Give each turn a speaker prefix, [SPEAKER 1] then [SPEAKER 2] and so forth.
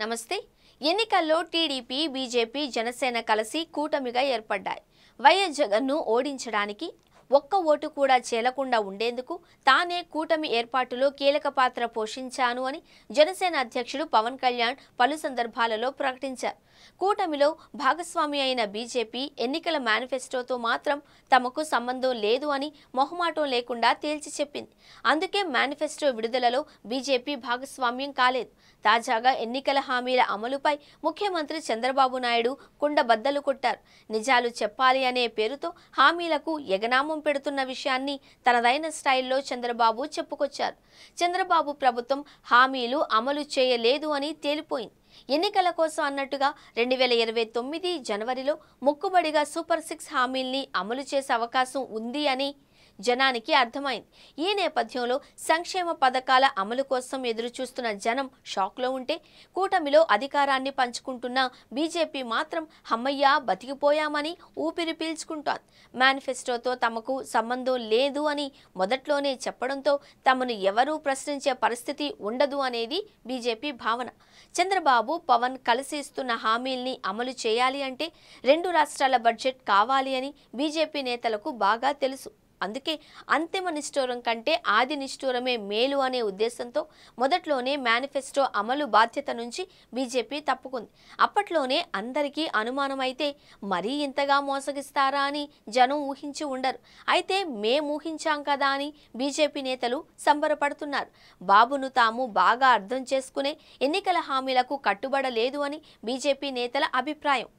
[SPEAKER 1] నమస్తే. ఎన్నికల్లో TDP, BJP, Janasena కలిసి కూటమిగా ఏర్పడ్డాయి. వైఎస్ జగన్ను ఓడించడానికి ఒక్క ఓటు కూడా చేలకుండా ఉండేందుకు తానే కూటమి ఏర్పాటులో కీలక పాత్ర పోషించాను అని జనసేన అధ్యక్షుడు పవన్ కళ్యాణ్ పలు సందర్భాలలో ప్రకటించారు. కూటమిలో భాగస్వామి అయిన బీజేపీ ఎన్నికల మేనిఫెస్టోతో మాత్రం తమకు సంబంధం లేదు అని మొహమాటం లేకుండా తేల్చి చెప్పింది. అందుకే మేనిఫెస్టో విడుదలలో బీజేపీ భాగస్వామ్యం కాలేదు. తాజాగా ఎన్నికల హామీల అమలుపై ముఖ్యమంత్రి చంద్రబాబు నాయుడు కుండబద్దలు కొట్టారు. నిజాలు చెప్పాలి అనే పేరుతో హామీలకు ఎగనామం పెడుతున్న విషయాన్ని తనదైన స్టైల్లో చంద్రబాబు చెప్పుకొచ్చారు. చంద్రబాబు ప్రభుత్వం హామీలు అమలు చేయలేదు అని తేలిపోయింది. ఎన్నికల కోసం అన్నట్టుగా 2029 జనవరిలో మొక్కుబడిగా సూపర్ 6 హామీల్ని అమలు చేసే అవకాశం ఉంది అని జనానికి అర్థమైంది. ఈ నేపథ్యంలో సంక్షేమ పథకాల అమలు కోసం ఎదురుచూస్తున్న జనం షాక్లో ఉంటే, కూటమిలో అధికారాన్ని పంచుకుంటున్న బీజేపీ మాత్రం హమ్మయ్య బతికిపోయామని ఊపిరి పీల్చుకుంటోంది. మేనిఫెస్టోతో తమకు సంబంధం లేదు అని మొదట్లోనే చెప్పడంతో తమను ఎవరూ ప్రశ్నించే పరిస్థితి ఉండదు అనేది బీజేపీ భావన. చంద్రబాబు, పవన్ కలిసి ఇస్తున్న హామీల్ని అమలు చేయాలి అంటే 2 రాష్ట్రాల బడ్జెట్ కావాలి అని బీజేపీ నేతలకు బాగా తెలుసు. అందుకే అంతిమ నిష్ఠూరం కంటే ఆది నిష్ఠూరమే మేలు అనే ఉద్దేశంతో మొదట్లోనే మేనిఫెస్టో అమలు బాధ్యత నుంచి బీజేపీ తప్పుకుంది. అప్పట్లోనే అందరికీ అనుమానమైతే మరీ ఇంతగా మోసగిస్తారా అని జనం ఊహించి ఉండరు. అయితే మేము ఊహించాం కదా అని బీజేపీ నేతలు సంబరపడుతున్నారు. బాబును తాము బాగా అర్థం చేసుకునే ఎన్నికల హామీలకు కట్టుబడలేదు అని బీజేపీ నేతల అభిప్రాయం.